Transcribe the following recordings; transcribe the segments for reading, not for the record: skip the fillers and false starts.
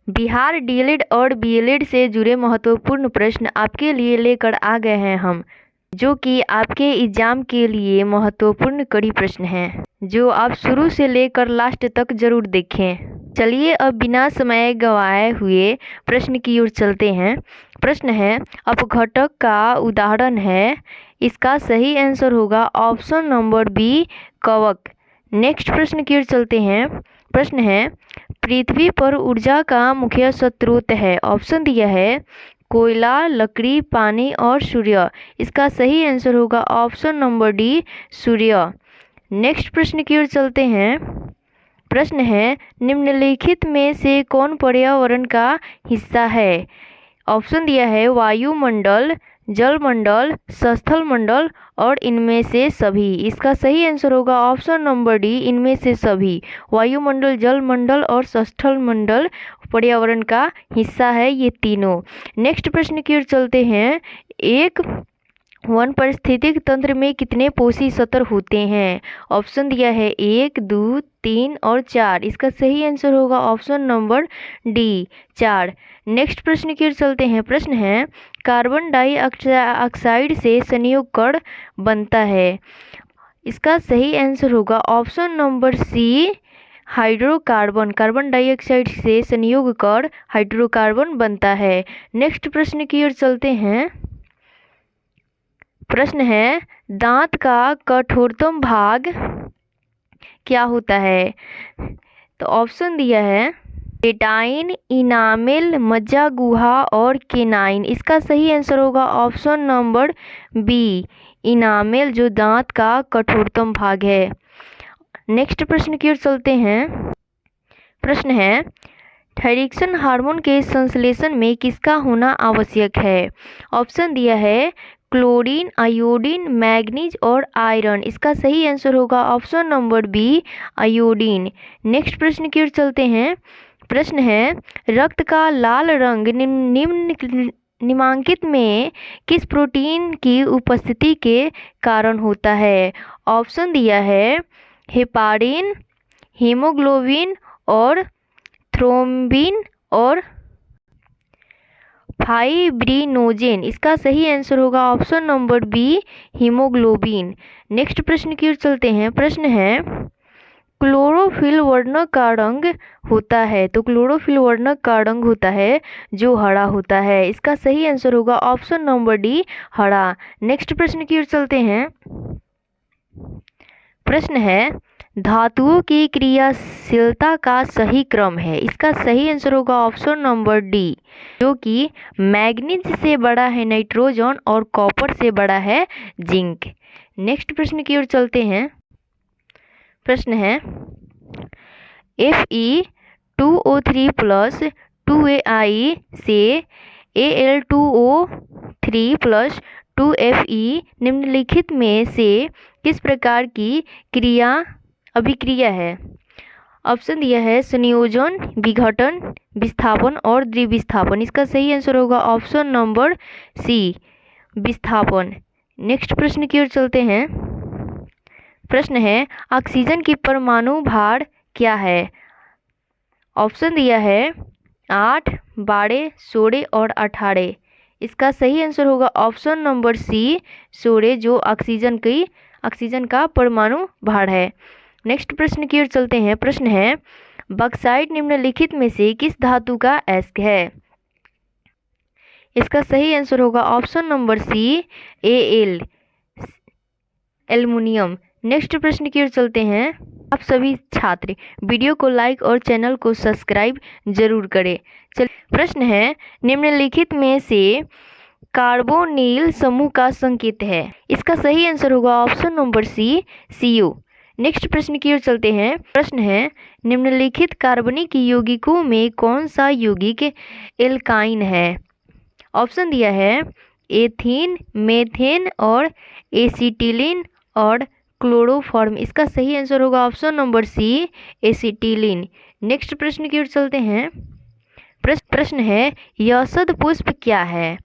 Bihar DElEd और B.El.Ed से जुड़े महत्वपूर्ण प्रश्न आपके लिए लेकर आ गए हैं हम, जो कि आपके एग्जाम के लिए महत्वपूर्ण कड़ी प्रश्न हैं, जो आप शुरू से लेकर लास्ट तक जरूर देखें। चलिए अब बिना समय गंवाए हुए प्रश्न की ओर चलते हैं। प्रश्न है, अपघटक का उदाहरण है। इसका सही आंसर होगा ऑप्शन नंबर बी, कवक। नेक्स्ट प्रश्न की ओर चलते हैं। प्रश्न है, पृथ्वी पर ऊर्जा का मुख्य स्रोत है। ऑप्शन दिया है कोयला, लकड़ी, पानी और सूर्य। इसका सही आंसर होगा ऑप्शन नंबर डी, सूर्य। नेक्स्ट प्रश्न की ओर चलते हैं। प्रश्न है, निम्नलिखित में से कौन पर्यावरण का हिस्सा है। ऑप्शन दिया है वायुमंडल, जलमंडल, स्थल मंडल और इनमें से सभी। इसका सही आंसर होगा ऑप्शन नंबर डी, इनमें से सभी। वायुमंडल, जलमंडल और स्थल मंडल पर्यावरण का हिस्सा है, ये तीनों। नेक्स्ट प्रश्न की ओर चलते हैं। एक वन पारिस्थितिक तंत्र में कितने पोषी सत्र होते हैं। ऑप्शन दिया है 1, 2, 3 और 4। इसका सही आंसर होगा ऑप्शन नंबर डी, 4। नेक्स्ट प्रश्न की ओर चलते हैं। प्रश्न है, कार्बन डाइऑक्साइड से संयुग कण बनता है। इसका सही आंसर होगा option number C, hydrocarbon. Carbon dioxide से संयुग कण हाइड्रोकार्बन बनता है। नेक्स्ट प्रश्न की ओर चलते हैं। प्रश्न है, दांत का कठोरतम भाग क्या होता है। तो ऑप्शन दिया है केटाइन, इनामेल, मज्जा गुहा और केनाइन। इसका सही आंसर होगा ऑप्शन नंबर बी, इनामेल, जो दांत का कठोरतम भाग है। नेक्स्ट प्रश्न की ओर चलते हैं। प्रश्न है, थायरॉक्सिन हार्मोन के संश्लेषण में किसका होना आवश्यक है। ऑप्शन दिया है क्लोरीन, आयोडीन, मैग्नीज और आयरन। इसका सही आंसर होगा option number B, iodine. Next प्रश्न की ओर चलते हैं। प्रश्न है, रक्त का लाल रंग निम्नलिखित में किस प्रोटीन की उपस्थिति के कारण होता है। ऑप्शन दिया है हेपारिन, हीमोग्लोबिन और थ्रोम्बिन और फाइब्रिनोजेन। इसका सही आंसर होगा option number B, haemoglobin. Next प्रश्न की ओर चलते हैं। प्रश्न है, क्लोरोफिल वर्णक का रंग होता है। तो क्लोरोफिल वर्णक का रंग होता है जो हरा होता है। इसका सही आंसर होगा ऑप्शन नंबर डी, हरा। नेक्स्ट प्रश्न की ओर चलते हैं। प्रश्न है, धातुओं की क्रियाशीलता का सही क्रम है। इसका सही आंसर होगा ऑप्शन नंबर डी, जो कि मैग्नीज से बड़ा है नाइट्रोजन और कॉपर से बड़ा है जिंक। नेक्स्ट प्रश्न की ओर चलते हैं। प्रश्न है, Fe2O3 प्लस 2Ai से Al2O3 प्लस 2Fe निम्नलिखित में से किस प्रकार की अभिक्रिया है। ऑप्शन दिया है संयोजन, विघटन, विस्थापन और द्विविस्थापन। इसका सही आंसर होगा ऑप्शन नंबर सी, विस्थापन। नेक्स्ट प्रश्न की ओर चलते हैं। प्रश्न है, ऑक्सीजन की परमाणु भार क्या है। ऑप्शन दिया है 8, 12, 16 और 18। इसका सही आंसर होगा ऑप्शन नंबर सी, 16, जो ऑक्सीजन का परमाणु भार है। नेक्स्ट प्रश्न की ओर चलते हैं। प्रश्न है, बॉक्साइट निम्नलिखित में से किस धातु का अयस्क है। इसका सही आंसर होगा option number C, Al, aluminium. Next प्रश्न की ओर चलते हैं। आप सभी छात्र वीडियो को लाइक और चैनल को सब्सक्राइब जरूर करें। प्रश्न है, निम्नलिखित में से कार्बोनिल समूह का संकेत है। इसका सही आंसर होगा option number C, Cu। Next प्रश्न की ओर चलते हैं। प्रश्न है, निम्नलिखित कार्बनिक यौगिकों में कौन सा यौगिक एल्काइन है। ऑप्शन दिया है एथीन, मेथेन और एसिटिलीन और क्लोरोफॉर्म। इसका सही आंसर होगा option number C, acetylene. Next प्रश्न की ओर चलते हैं। प्रश्न है, यशद पुष्प क्या है।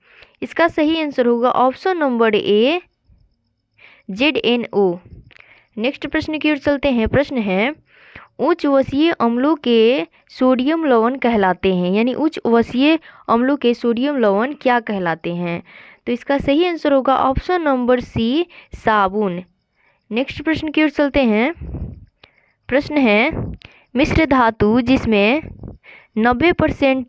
इसका सही आंसर होगा option number A, ZNO। Next प्रश्न की ओर चलते हैं। प्रश्न है, उच्च वसीय अम्लों के सोडियम लवण कहलाते हैं, यानी उच्च वसीय अम्लों के सोडियम लवण क्या कहलाते हैं? तो इसका सही आंसर होगा ऑप्शन नंबर सी, साबुन। नेक्स्ट प्रश्न की ओर चलते हैं। प्रश्न है, मिश्र धातु जिसमें 90%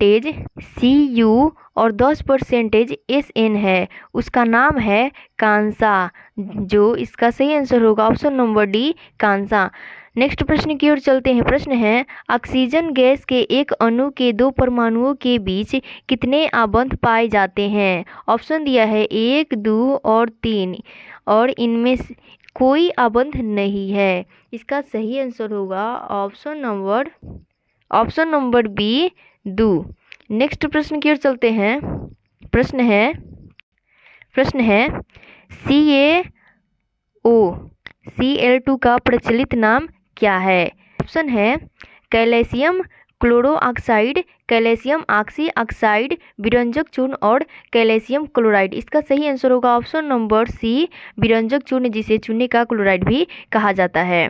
Cu और 10% Sn है उसका नाम है कांसा, जो इसका सही आंसर होगा ऑप्शन नंबर डी, कांसा। नेक्स्ट प्रश्न की ओर चलते हैं। प्रश्न है, ऑक्सीजन गैस के एक अणु के 2 परमाणुओं के बीच कितने आबंध पाए जाते हैं? ऑप्शन दिया है 1, 2 और 3 और इनमें कोई आबंध नहीं है। इसका सही आंसर होगा ऑप्शन नंबर बी, 2। नेक्स्ट प्रश्न की ओर चलते हैं। प्रश्न है CaO का प्रचलित नाम क्या है? ऑप्शन है कैल्शियम क्लोरोऑक्साइड, कैल्शियम ऑक्सी ऑक्साइड, विरंजक चूर्ण और कैल्शियम क्लोराइड। इसका सही आंसर होगा ऑप्शन नंबर सी, विरंजक चूर्ण, जिसे चूने का क्लोराइड भी कहा जाता है।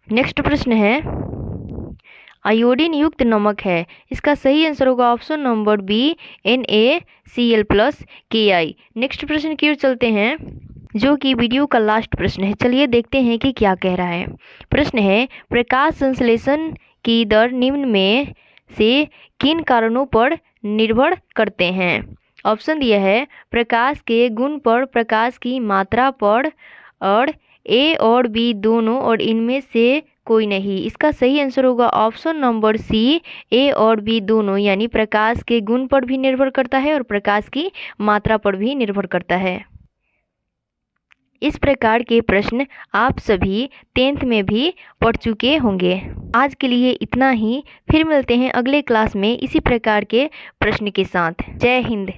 नेक्स्ट प्रश्न है, आयोडीन युक्त नमक है, इसका सही आंसर होगा option number B, NaCl+Ki। Next प्रश्न की ओर चलते हैं, जो कि वीडियो का लास्ट प्रश्न है। चलिए देखते हैं कि क्या कह रहा है। प्रश्न है, प्रकाश संश्लेषण की दर निम्न में से किन कारणों पर निर्भर करते हैं? ऑप्शन दिया है प्रकाश के गुण पर, प्रकाश की मात्रा पर, और ए और बी दोनों, और इनमें से कोई नहीं। इसका सही आंसर होगा ऑप्शन नंबर सी, ए और बी दोनों, यानी प्रकाश के गुण पर भी निर्भर करता है और प्रकाश की मात्रा पर भी निर्भर करता है। इस प्रकार के प्रश्न आप सभी 10th में भी पढ़ चुके होंगे। आज के लिए इतना ही, फिर मिलते हैं अगले क्लास में इसी प्रकार के प्रश्न के साथ। जय हिंद।